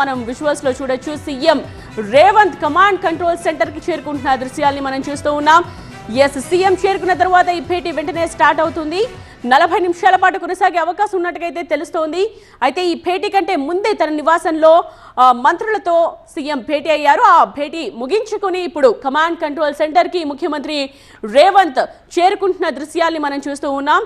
మనం విజువల్స్ లో చూడొచ్చు CM Revanth command control centre కి చేరుకుంటున్న దృశ్యాల్ని మనం చూస్తూ ఉన్నాం. సీఎం చేరుకున్న తర్వాత ఈ భేటీ వెంటనే స్టార్ట్ అవుతుంది. 40 నిమిషాల పాటు కొనసాగే అవకాశం ఉన్నట్టుగా తెలుస్తోంది. అయితే ఈ భేటీ కంటే ముందే తన నివాసంలో మంత్రులతో సీఎం భేటీ అయ్యారు. ఆ భేటీ ముగించుకుని ఇప్పుడు కమాండ్ కంట్రోల్ సెంటర్ కి ముఖ్యమంత్రి రేవంత్ చేరుకుంటున్న దృశ్యాల్ని మనం చూస్తూ ఉన్నాం.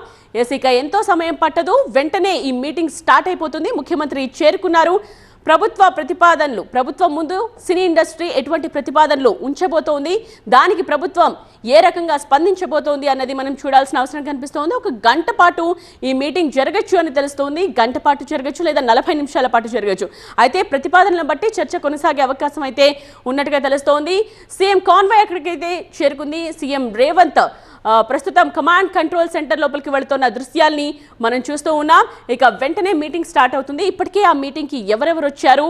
ఇక ఎంతో సమయం పట్టదు, వెంటనే ఈ మీటింగ్ స్టార్ట్ అయిపోతుంది. ముఖ్యమంత్రి చేరుకున్నారు. ప్రభుత్వం ముందు సినీ ఇండస్ట్రీ ఎటువంటి ప్రతిపాదనలు ఉంచబోతోంది, దానికి ప్రభుత్వం ఏ రకంగా స్పందించబోతోంది అన్నది మనం చూడాల్సిన అవసరం కనిపిస్తోంది. ఒక గంట పాటు ఈ మీటింగ్ జరగచ్చు అని తెలుస్తోంది. గంట పాటు జరగచ్చు లేదా 40 నిమిషాల పాటు జరగచ్చు. అయితే ప్రతిపాదనలను బట్టి చర్చ కొనసాగే అవకాశం అయితే ఉన్నట్టుగా తెలుస్తోంది. సీఎం కాన్వాయ్ అక్కడికైతే చేరుకుంది. సీఎం రేవంత్ ప్రస్తుతం కమాండ్ కంట్రోల్ సెంటర్ లోపలికి వెళుతున్న దృశ్యాల్ని మనం చూస్తూ ఉన్నాం. ఇక వెంటనే మీటింగ్ స్టార్ట్ అవుతుంది. ఇప్పటికే ఆ మీటింగ్కి ఎవరెవరు వచ్చారు,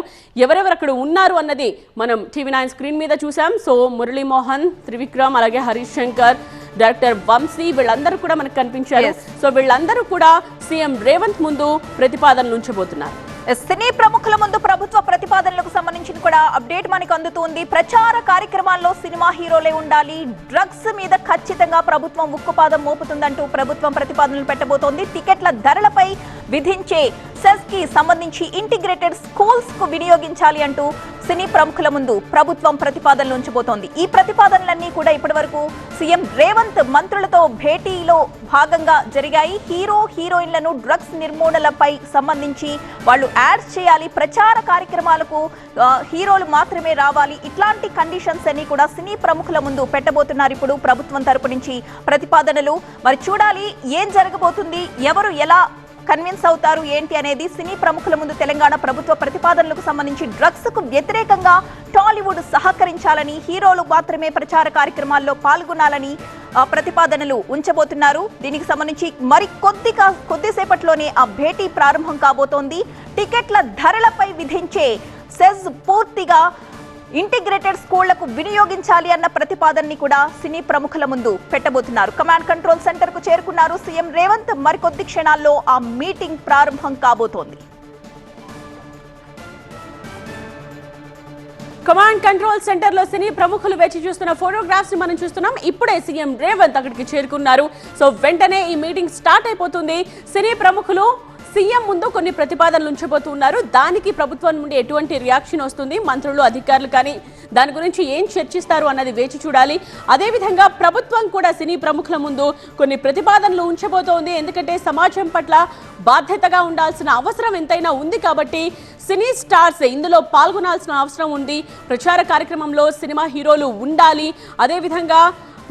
ఎవరెవరు అక్కడ ఉన్నారు అన్నది మనం TV9 స్క్రీన్ మీద చూసాం. సో మురళీమోహన్, త్రివిక్రమ్, అలాగే హరీష్ శంకర్, డైరెక్టర్ వంశీ, వీళ్ళందరూ కూడా మనకు కనిపించారు. సో వీళ్ళందరూ కూడా సీఎం రేవంత్ ముందు ప్రతిపాదనలు ఉంచబోతున్నారు. సినీ ప్రముఖుల ముందు ప్రభుత్వ ప్రతిపాదనలకు సంబంధించిన కూడా అప్డేట్ మనకు అందుతుంది. ప్రచార కార్యక్రమాల్లో సినిమా హీరోలే ఉండాలి, డ్రగ్స్ మీద ఖచ్చితంగా ప్రభుత్వం ఉక్కుపాదం మోపుతుందంటూ ప్రభుత్వం ప్రతిపాదనలు పెట్టబోతోంది. టికెట్ల ధరలపై విధించే సెస్ కి సంబంధించి ఇంటిగ్రేటెడ్ స్కూల్స్ కు వినియోగించాలి అంటూ సినీ ప్రముఖుల ముందు ప్రభుత్వం ప్రతిపాదనలు ఉంచబోతోంది. ఈ ప్రతిపాదనలన్నీ కూడా ఇప్పటివరకు సీఎం రేవంత్ మంత్రులతో భేటీలో భాగంగా జరిగాయి. హీరోయిన్లను డ్రగ్స్ నిర్మూలనపై సంబంధించి వాళ్ళు యాడ్స్ చేయాలి, ప్రచార కార్యక్రమాలకు హీరోలు మాత్రమే రావాలి, ఇట్లాంటి కండిషన్స్ అన్ని కూడా సినీ ప్రముఖుల ముందు పెట్టబోతున్నారు ఇప్పుడు ప్రభుత్వం తరపు నుంచి ప్రతిపాదనలు. మరి చూడాలి ఏం జరగబోతుంది, ఎవరు ఎలా కన్విన్స్ అవుతారు ఏంటి అనేది. సినీ ప్రముఖుల ముందు తెలంగాణ ప్రభుత్వ ప్రతిపాదనలకు సంబంధించి డ్రగ్స్ కు వ్యతిరేకంగా టాలీవుడ్ సహకరించాలని, హీరోలు మాత్రమే ప్రచార కార్యక్రమాల్లో పాల్గొనాలని ప్రతిపాదనలు ఉంచబోతున్నారు. దీనికి సంబంధించి మరి కొద్దిసేపట్లోనే ఆ భేటీ ప్రారంభం కాబోతోంది. టికెట్ల ధరలపై విధించే సెస్ పూర్తిగా ఇంటిగ్రేటెడ్ స్కూళ్లకు వినియోగించాలి అన్న ప్రతిపాదనని కూడా సినీ ప్రముఖుల ముందు పెట్టబోతున్నారు. కమాండ్ కంట్రోల్ సెంటర్ కు చేరుకున్నారు సీఎం రేవంత్. మరికొద్ది క్షణాల్లో ఆ మీటింగ్ ప్రారంభం కాబోతోంది. కమాండ్ కంట్రోల్ సెంటర్ లో సినీ ప్రముఖులు వేచి చూస్తున్న ఫోటోగ్రాఫ్స్ మనం చూస్తున్నాం. ఇప్పుడే సీఎం రేవంత్ అక్కడికి చేరుకున్నారు. సో వెంటనే ఈ మీటింగ్ స్టార్ట్ అయిపోతుంది. సినీ ప్రముఖులు సీఎం ముందు కొన్ని ప్రతిపాదనలు ఉంచబోతున్నారు. దానికి ప్రభుత్వం నుండి ఎటువంటి రియాక్షన్ వస్తుంది, మంత్రులు, అధికారులు కానీ దాని గురించి ఏం చర్చిస్తారు అన్నది వేచి చూడాలి. అదేవిధంగా ప్రభుత్వం కూడా సినీ ప్రముఖుల ముందు కొన్ని ప్రతిపాదనలు ఉంచబోతోంది. ఎందుకంటే సమాజం పట్ల బాధ్యతగా ఉండాల్సిన అవసరం ఎంతైనా ఉంది కాబట్టి సినీ స్టార్స్ ఇందులో పాల్గొనాల్సిన అవసరం ఉంది. ప్రచార కార్యక్రమంలో సినిమా హీరోలు ఉండాలి. అదేవిధంగా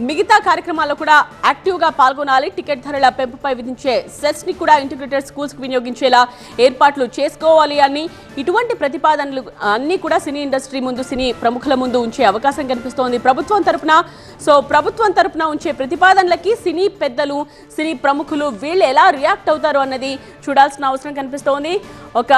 మిగతా కార్యక్రమాల్లో కూడా యాక్టివ్గా పాల్గొనాలి. టికెట్ ధరల పెంపుపై విధించే సెస్ని కూడా ఇంటిగ్రేటెడ్ స్కూల్స్కి వినియోగించేలా ఏర్పాట్లు చేసుకోవాలి అని ఇటువంటి ప్రతిపాదనలు అన్నీ కూడా సినీ ఇండస్ట్రీ ముందు, సినీ ప్రముఖుల ముందు ఉంచే అవకాశం కనిపిస్తోంది ప్రభుత్వం తరపున. సో ప్రభుత్వం తరపున ఉంచే ప్రతిపాదనలకి సినీ పెద్దలు, సినీ ప్రముఖులు వీళ్ళు ఎలా రియాక్ట్ అవుతారు అన్నది చూడాల్సిన అవసరం కనిపిస్తోంది. ఒక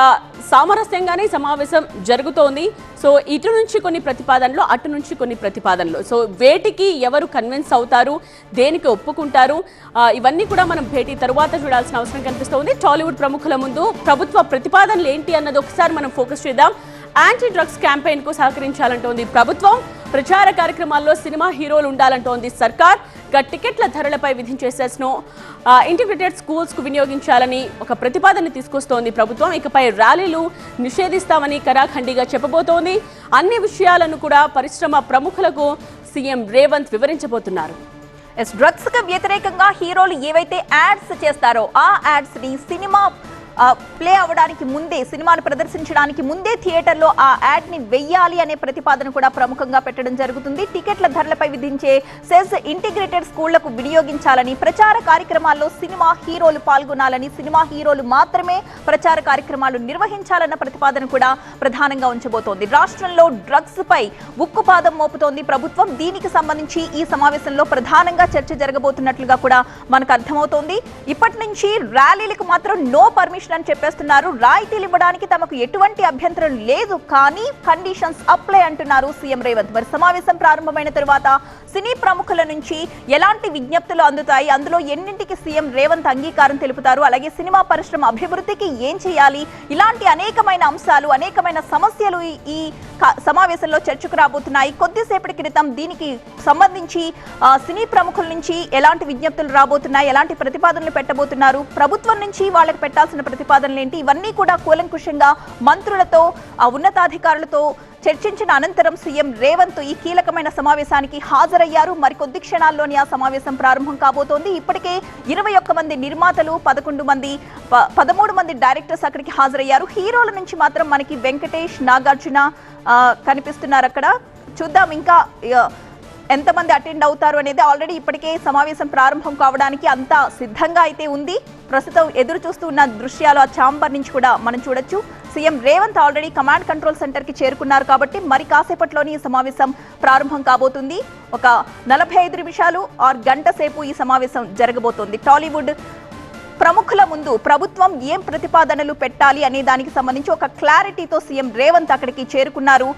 సామరస్యంగానే సమావేశం జరుగుతోంది. సో ఇటు నుంచి కొన్ని ప్రతిపాదనలు, అటు నుంచి కొన్ని ప్రతిపాదనలు. సో వేటికి ఎవరు కన్విన్స్ అవుతారు, దేనికి ఒప్పుకుంటారు, ఇవన్నీ కూడా మనం భేటీ తరువాత చూడాల్సిన అవసరం కనిపిస్తోంది. టాలీవుడ్ ప్రముఖుల ముందు ప్రభుత్వ ప్రతిపాదనలు ఏంటి అన్నది ఒకసారి మనం ఫోకస్ చేద్దాం. యాంటీ డ్రగ్స్ క్యాంపెయిన్ కు సహకరించాలంటోంది ప్రభుత్వం. ప్రచార కార్యక్రమాల్లో సినిమా హీరోలు ఉండాలంటోంది సర్కార్. టికెట్ల ధరలపై విధించే సెస్ను ఇంటిగ్రేటెడ్ స్కూల్స్ కు వినియోగించాలని ఒక ప్రతిపాదన తీసుకొస్తోంది ప్రభుత్వం. ఇకపై ర్యాలీలు నిషేధిస్తామని కరాఖండిగా చెప్పబోతోంది. అన్ని విషయాలను కూడా పరిశ్రమ ప్రముఖులకు సీఎం రేవంత్ వివరించబోతున్నారు. డ్రగ్స్ కు వ్యతిరేకంగా హీరోలు ఏవైతే యాడ్స్ చేస్తారో ఆ యాడ్స్ ని సినిమా ప్లే అవడానికి ముందే, సినిమాను ప్రదర్శించడానికి ముందే థియేటర్లో ఆ యాడ్ ని వెయ్యాలి అనే ప్రతిపాదన కూడా ప్రముఖంగా పెట్టడం జరుగుతుంది. టికెట్ల ధరలపై విధించే సెస్ ఇంటిగ్రేటెడ్ స్కూళ్లకు వినియోగించాలని, ప్రచార కార్యక్రమాల్లో సినిమా హీరోలు పాల్గొనాలని, సినిమా హీరోలు మాత్రమే ప్రచార కార్యక్రమాలు నిర్వహించాలన్న ప్రతిపాదన కూడా ప్రధానంగా ఉంచబోతోంది. రాష్ట్రంలో డ్రగ్స్ పై ఉక్కుపాదం మోపుతోంది ప్రభుత్వం. దీనికి సంబంధించి ఈ సమావేశంలో ప్రధానంగా చర్చ జరగబోతున్నట్లుగా కూడా మనకు అర్థమవుతోంది. ఇప్పటి నుంచి ర్యాలీలకు మాత్రం నో పర్మిషన్ పర్మిషన్ అని చెప్పేస్తున్నారు. రాయితీలు ఇవ్వడానికి తమకు ఎటువంటి అభ్యంతరం లేదు, కానీ కండిషన్స్ అప్లై అంటున్నారు సీఎం రేవంత్. మరి సమావేశం ప్రారంభమైన తరువాత సినీ ప్రముఖుల నుంచి ఎలాంటి విజ్ఞప్తులు అందుతాయి, అందులో ఎన్నింటికి సీఎం రేవంత్ అంగీకారం తెలుపుతారు, అలాగే సినిమా పరిశ్రమ అభివృద్ధికి ఏం చేయాలి, ఇలాంటి అనేకమైన అంశాలు, అనేకమైన సమస్యలు ఈ సమావేశంలో చర్చకు రాబోతున్నాయి. కొద్దిసేపటి క్రితం దీనికి సంబంధించి సినీ ప్రముఖుల నుంచి ఎలాంటి విజ్ఞప్తులు రాబోతున్నాయి, ఎలాంటి ప్రతిపాదనలు పెట్టబోతున్నారు, ప్రభుత్వం నుంచి వాళ్ళకి పెట్టాల్సిన ప్రతిపాదనలు ఏంటి, ఇవన్నీ కూడా కూలంకుషంగా మంత్రులతో ఉన్నతాధికారులతో చర్చించిన అనంతరం సీఎం రేవంత్ ఈ కీలకమైన సమావేశానికి హాజరయ్యారు. మరికొద్ది క్షణాల్లోనే ఆ సమావేశం ప్రారంభం కాబోతోంది. ఇప్పటికే 21 మంది నిర్మాతలు, 13 మంది డైరెక్టర్స్ అక్కడికి హాజరయ్యారు. హీరోల నుంచి మాత్రం మనకి వెంకటేష్, నాగార్జున కనిపిస్తున్నారు. అక్కడ చూద్దాం ఇంకా ఎంతమంది అటెండ్ అవుతారు అనేది. ఆల్రెడీ ఇప్పటికే సమావేశం ప్రారంభం కావడానికి అంతా సిద్ధంగా అయితే ఉంది. ప్రస్తుతం ఎదురు చూస్తూ ఉన్న దృశ్యాలు ఆ ఛాంబర్ నుంచి కూడా మనం చూడొచ్చు. CM Revanth already command control centre కి చేరుకున్నారు కాబట్టి మరి కాసేపట్లోనే ఈ సమావేశం ప్రారంభం కాబోతుంది. ఒక 45 నిమిషాలు ఆర్ గంట సేపు ఈ సమావేశం జరగబోతోంది. టాలీవుడ్ ప్రముఖుల ముందు ప్రభుత్వం ఏం ప్రతిపాదనలు పెట్టాలి అనే దానికి సంబంధించి ఒక క్లారిటీతో సీఎం రేవంత్ అక్కడికి చేరుకున్నారు.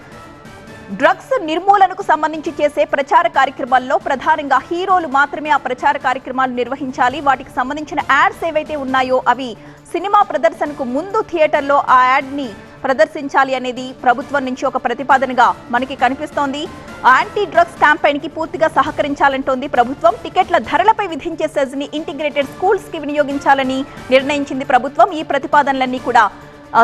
డ్రగ్స్ నిర్మూలనకు సంబంధించి చేసే ప్రచార కార్యక్రమాల్లో ప్రధానంగా హీరోలు మాత్రమే ఆ ప్రచార కార్యక్రమాలు నిర్వహించాలి. వాటికి సంబంధించిన యాడ్స్ ఏవైతే ఉన్నాయో అవి సినిమా ప్రదర్శనకు ముందు థియేటర్లో ఆ యాడ్ ని ప్రదర్శించాలి అనేది ప్రభుత్వం నుంచి ఒక ప్రతిపాదనగా మనకి కనిపిస్తోంది. యాంటీ డ్రగ్స్ క్యాంపెయిన్ కి పూర్తిగా సహకరించాలంటోంది ప్రభుత్వం. టికెట్ల ధరలపై విధించే సెజ్ ని ఇంటిగ్రేటెడ్ స్కూల్స్ కి వినియోగించాలని నిర్ణయించింది ప్రభుత్వం. ఈ ప్రతిపాదనలన్నీ కూడా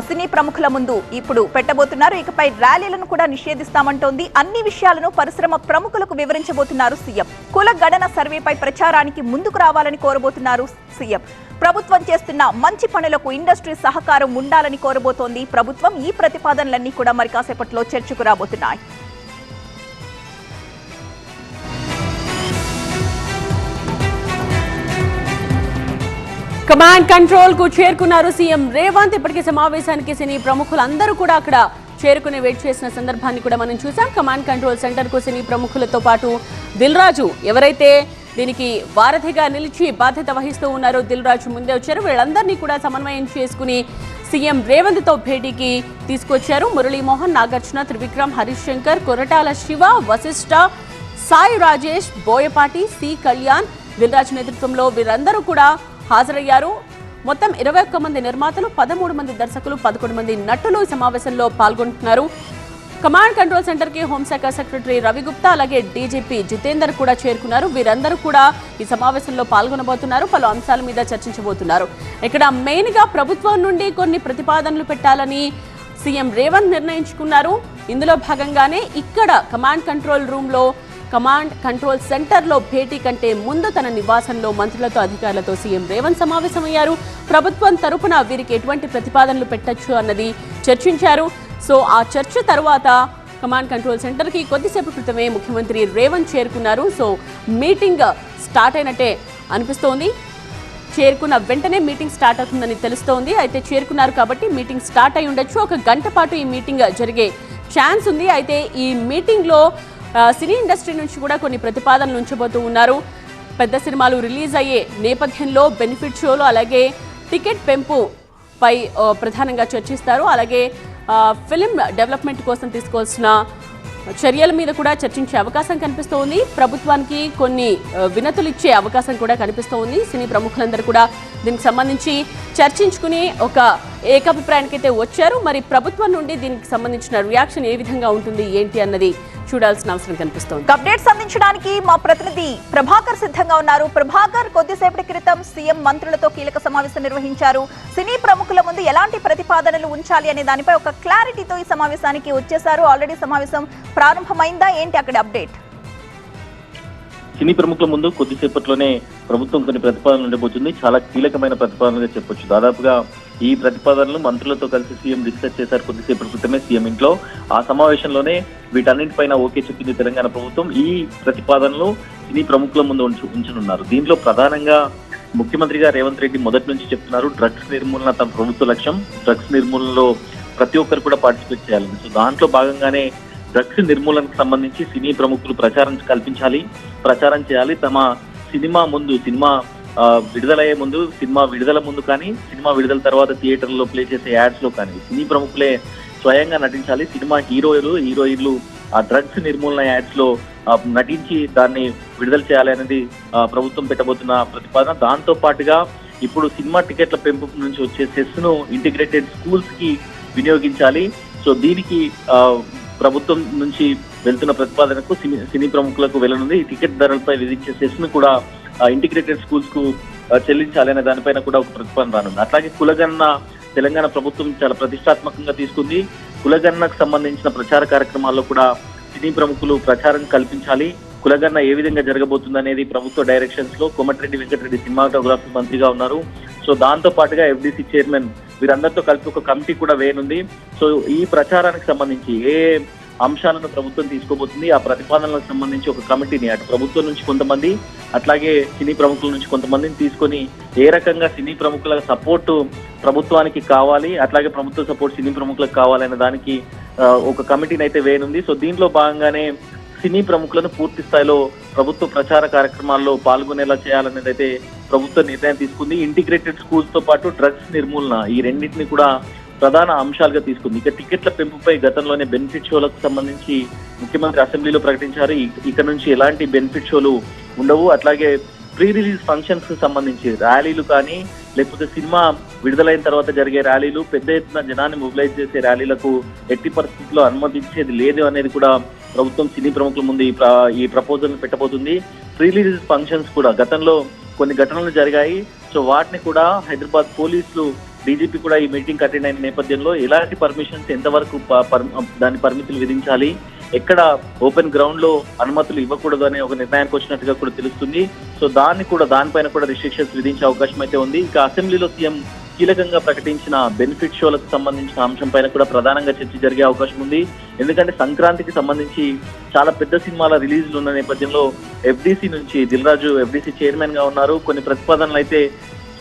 సినీ ప్రముఖుల ముందు ఇప్పుడు పెట్టబోతున్నారు. ఇకపై ర్యాలీలను కూడా నిషేధిస్తామంటోంది. అన్ని విషయాలను పరిశ్రమ ప్రముఖులకు వివరించబోతున్నారు సీఎం. కుల గణన సర్వేపై ప్రచారానికి ముందుకు రావాలని కోరబోతున్నారు సీఎం. ప్రభుత్వం చేస్తున్న మంచి పనులకు ఇండస్ట్రీ సహకారం ఉండాలని కోరబోతోంది ప్రభుత్వం. ఈ ప్రతిపాదనలన్నీ కూడా మరి కాసేపట్లో చర్చకు రాబోతున్నాయి. కమాండ్ కంట్రోల్ కు చేరుకున్నారు సీఎం రేవంత్. ఇప్పటికే సమావేశానికి సినీ ప్రముఖులందరూ కూడా అక్కడ చేరుకుని వెయిట్ చేసిన సందర్భాన్ని కూడా మనం చూసాం. కమాండ్ కంట్రోల్ సెంటర్ కు సినీ ప్రముఖులతో పాటు దిల్ రాజు ఎవరైతే దీనికి వారధిగా నిలిచి బాధ్యత వహిస్తూ ఉన్నారో దిల్ రాజు ముందే వచ్చారు. వీళ్ళందరినీ కూడా సమన్వయం చేసుకుని సీఎం రేవంత్ తో భేటీకి తీసుకొచ్చారు. మురళీమోహన్, నాగార్జున, త్రివిక్రమ్, హరీష్ శంకర్, కొరటాల శివ, వశిష్ఠ, సాయి రాజేష్, బోయపాటి, సి కళ్యాణ్, దిల్ రాజు నేతృత్వంలో వీరందరూ కూడా హాజరయ్యారు. మొత్తం 21 మంది నిర్మాతలు, 13 మంది దర్శకులు, 11 మంది నటులు ఈ సమావేశంలో పాల్గొంటున్నారు. కమాండ్ కంట్రోల్ సెంటర్ కి హోంశాఖ సెక్రటరీ రవిగుప్తా అలాగే డీజీపీ జితేందర్ కూడా చేరుకున్నారు. వీరందరూ కూడా ఈ సమావేశంలో పాల్గొనబోతున్నారు. పలు అంశాల మీద చర్చించబోతున్నారు. ఇక్కడ మెయిన్ గా ప్రభుత్వం నుండి కొన్ని ప్రతిపాదనలు పెట్టాలని సీఎం రేవంత్ నిర్ణయించుకున్నారు. ఇందులో భాగంగానే ఇక్కడ కమాండ్ కంట్రోల్ రూమ్ లో కమాండ్ కంట్రోల్ సెంటర్లో భేటీ కంటే ముందు తన నివాసంలో మంత్రులతో, అధికారులతో సీఎం రేవంత్ సమావేశమయ్యారు. ప్రభుత్వం తరపున వీరికి ఎటువంటి ప్రతిపాదనలు పెట్టొచ్చు అన్నది చర్చించారు. సో ఆ చర్చ తర్వాత కమాండ్ కంట్రోల్ సెంటర్కి కొద్దిసేపు క్రితమే ముఖ్యమంత్రి రేవంత్ చేరుకున్నారు. సో మీటింగ్ స్టార్ట్ అయినట్టే అనిపిస్తోంది. చేరుకున్న వెంటనే మీటింగ్ స్టార్ట్ అవుతుందని తెలుస్తోంది. అయితే చేరుకున్నారు కాబట్టి మీటింగ్ స్టార్ట్ అయి ఉండొచ్చు. ఒక గంట పాటు ఈ మీటింగ్ జరిగే ఛాన్స్ ఉంది. అయితే ఈ మీటింగ్లో సినీ ఇండస్ట్రీ నుంచి కూడా కొన్ని ప్రతిపాదనలు ఉంచబోతూ ఉన్నారు. పెద్ద సినిమాలు రిలీజ్ అయ్యే నేపథ్యంలో బెనిఫిట్ షోలు అలాగే టికెట్ పెంపు పై ప్రధానంగా చర్చిస్తారు. అలాగే ఫిల్మ్ డెవలప్మెంట్ కోసం తీసుకోవాల్సిన చర్యల మీద కూడా చర్చించే అవకాశం కనిపిస్తోంది. ప్రభుత్వానికి కొన్ని వినతులు ఇచ్చే అవకాశం కూడా కనిపిస్తోంది. సినీ ప్రముఖులందరూ కూడా దీనికి సంబంధించి చర్చించుకుని ఒక ఏకాభిప్రాయానికి అయితే వచ్చారు. మరి ప్రభుత్వం నుండి దీనికి సంబంధించిన రియాక్షన్ ఏ విధంగా ఉంటుంది ఏంటి అన్నది చూడాల్సిన అవసరం కనిపిస్తోంది. అప్డేట్స్ అందించడానికి మా ప్రతినిధి ప్రభాకర్ సిద్ధంగా ఉన్నారు. ప్రభాకర్, కొద్దిసేపటి క్రితం సీఎం మంత్రులతో కీలక సమావేశం నిర్వహించారు. సినీ ప్రముఖుల ముందు ఎలాంటి ప్రతిపాదనలు ఉంచాలి అనే దానిపై ఒక క్లారిటీతో ఈ సమావేశానికి వచ్చేశారు. ఆల్రెడీ సమావేశం ప్రారంభమైందా, ఏంటి అక్కడ అప్డేట్? సినీ ప్రముఖుల ముందు కొద్దిసేపట్లోనే ప్రభుత్వం కొన్ని ప్రతిపాదనలు ఉండబోతుంది. చాలా కీలకమైన ప్రతిపాదనగా చెప్పొచ్చు. దాదాపుగా ఈ ప్రతిపాదనలు మంత్రులతో కలిసి సీఎం డిస్కస్ చేశారు కొద్దిసేపటి క్రితమే సీఎం ఇంట్లో. ఆ సమావేశంలోనే వీటన్నింటిపైన ఓకే చెప్పింది తెలంగాణ ప్రభుత్వం. ఈ ప్రతిపాదనలు సినీ ప్రముఖుల ముందు ఉంచనున్నారు. దీంట్లో ప్రధానంగా ముఖ్యమంత్రిగా రేవంత్ రెడ్డి మొదటి నుంచి చెప్తున్నారు డ్రగ్స్ నిర్మూలన తమ ప్రభుత్వ లక్ష్యం. డ్రగ్స్ నిర్మూలనలో ప్రతి ఒక్కరు కూడా పార్టిసిపేట్ చేయాలని. సో దాంట్లో భాగంగానే డ్రగ్స్ నిర్మూలనకు సంబంధించి సినీ ప్రముఖులు ప్రచారం కల్పించాలి, ప్రచారం చేయాలి. తమ సినిమా విడుదలయ్యే ముందు, సినిమా విడుదల ముందు కానీ, సినిమా విడుదల తర్వాత థియేటర్లో ప్లే చేసే యాడ్స్ లో కానీ సినీ ప్రముఖులే స్వయంగా నటించాలి. సినిమా హీరోయిన్లు ఆ డ్రగ్స్ నిర్మూలన యాడ్స్ లో నటించి దాన్ని విడుదల చేయాలి అనేది ప్రభుత్వం పెట్టబోతున్న ప్రతిపాదన. దాంతో పాటుగా ఇప్పుడు సినిమా టికెట్ల పెంపు నుంచి వచ్చే సెస్ ను ఇంటిగ్రేటెడ్ స్కూల్స్ కి వినియోగించాలి. సో దీనికి ప్రభుత్వం నుంచి వెళ్తున్న ప్రతిపాదనకు సినీ ప్రముఖులకు వెళ్ళనుంది. ఈ టికెట్ ధరలపై విధించే సెస్ ను కూడా ఇంటిగ్రేటెడ్ స్కూల్స్ కు చెల్లించాలి అనే దానిపైన కూడా ఒక ప్రతిపాదన రానుంది. అట్లాగే కులగణన తెలంగాణ ప్రభుత్వం చాలా ప్రతిష్టాత్మకంగా తీసుకుంది. కులగణనకు సంబంధించిన ప్రచార కార్యక్రమాల్లో కూడా సినీ ప్రముఖులు ప్రచారం కల్పించాలి. కులగణన ఏ విధంగా జరగబోతుంది అనేది ప్రభుత్వ డైరెక్షన్స్ లో కోమటిరెడ్డి వెంకటరెడ్డి సినిమాటోగ్రఫీ మంత్రిగా ఉన్నారు. సో దాంతో పాటుగా ఎఫ్డీసీ చైర్మన్ వీరందరితో కలిపి ఒక కమిటీ కూడా వేయనుంది. సో ఈ ప్రచారానికి సంబంధించి ఏ అంశాలను ప్రభుత్వం తీసుకోబోతుంది, ఆ ప్రతిపాదనలకు సంబంధించి ఒక కమిటీని అటు ప్రభుత్వం నుంచి కొంతమంది, అట్లాగే సినీ ప్రముఖుల నుంచి కొంతమందిని తీసుకొని ఏ రకంగా సినీ ప్రముఖుల సపోర్టు ప్రభుత్వానికి కావాలి, అట్లాగే ప్రభుత్వ సపోర్ట్ సినీ ప్రముఖులకు కావాలనే దానికి ఒక కమిటీని అయితే వేయనుంది. సో దీంట్లో భాగంగానే సినీ ప్రముఖులను పూర్తి స్థాయిలో ప్రభుత్వ ప్రచార కార్యక్రమాల్లో పాల్గొనేలా చేయాలనేది అయితే ప్రభుత్వం నిర్ణయం తీసుకుంది. ఇంటిగ్రేటెడ్ స్కూల్స్ తో పాటు డ్రగ్స్ నిర్మూలన ఈ రెండింటిని కూడా ప్రధాన అంశాలుగా తీసుకుంది. ఇక టికెట్ల పెంపుపై గతంలోనే బెనిఫిట్ షోలకు సంబంధించి ముఖ్యమంత్రి అసెంబ్లీలో ప్రకటించారు. ఇక నుంచి ఎలాంటి బెనిఫిట్ షోలు ఉండవు. అట్లాగే ప్రీ రిలీజ్ ఫంక్షన్స్ కు సంబంధించి ర్యాలీలు కానీ, లేకపోతే సినిమా విడుదలైన తర్వాత జరిగే ర్యాలీలు, పెద్ద ఎత్తున జనాన్ని మొబిలైజ్ చేసే ర్యాలీలకు ఎట్టి పరిస్థితుల్లో అనుమతించేది లేదు అనేది కూడా ప్రభుత్వం సినీ ప్రముఖుల ముందు ఈ ప్రపోజల్ పెట్టబోతుంది. ప్రీ రిలీజ్ ఫంక్షన్స్ కూడా గతంలో కొన్ని ఘటనలు జరిగాయి. సో వాటిని కూడా హైదరాబాద్ పోలీసులు, డీజీపీ కూడా ఈ మీటింగ్ అటెండ్ అయిన నేపథ్యంలో ఎలాంటి పర్మిషన్స్, ఎంతవరకు దాని పరిమితులు విధించాలి, ఎక్కడ ఓపెన్ గ్రౌండ్ లో అనుమతులు ఇవ్వకూడదు అనే ఒక నిర్ణయానికి వచ్చినట్టుగా కూడా తెలుస్తుంది. సో దానిపైన కూడా రిస్ట్రిక్షన్స్ విధించే అవకాశం అయితే ఉంది. ఇక అసెంబ్లీలో సీఎం కీలకంగా ప్రకటించిన బెనిఫిట్ షోలకు సంబంధించిన అంశం పైన కూడా ప్రధానంగా చర్చ జరిగే అవకాశం ఉంది. ఎందుకంటే సంక్రాంతికి సంబంధించి చాలా పెద్ద సినిమాల రిలీజ్లు ఉన్న నేపథ్యంలో ఎఫ్డీసీ నుంచి దిల్ రాజు ఎఫ్డీసీ చైర్మన్ గా ఉన్నారు. కొన్ని ప్రతిపాదనలు అయితే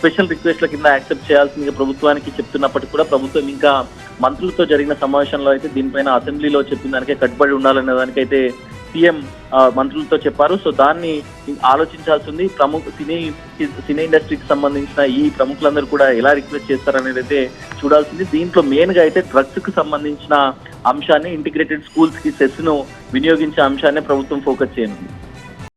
స్పెషల్ రిక్వెస్ట్ల కింద యాక్సెప్ట్ చేయాల్సిందిగా ప్రభుత్వానికి చెప్తున్నప్పటికీ కూడా ప్రభుత్వం ఇంకా మంత్రులతో జరిగిన సమావేశంలో అయితే దీనిపైన అసెంబ్లీలో చెప్పిన దానికే కట్టుబడి ఉండాలనే దానికైతే సీఎం మంత్రులతో చెప్పారు. సో దాన్ని ఆలోచించాల్సింది. సినీ ఇండస్ట్రీకి సంబంధించిన ఈ ప్రముఖులందరూ కూడా ఎలా రిక్వెస్ట్ చేస్తారనేది అయితే చూడాల్సింది. దీంట్లో మెయిన్ గా అయితే డ్రగ్స్ కు సంబంధించిన అంశాన్ని, ఇంటిగ్రేటెడ్ స్కూల్స్ కి సెస్ ను వినియోగించే అంశాన్ని ప్రభుత్వం ఫోకస్ చేయనుంది.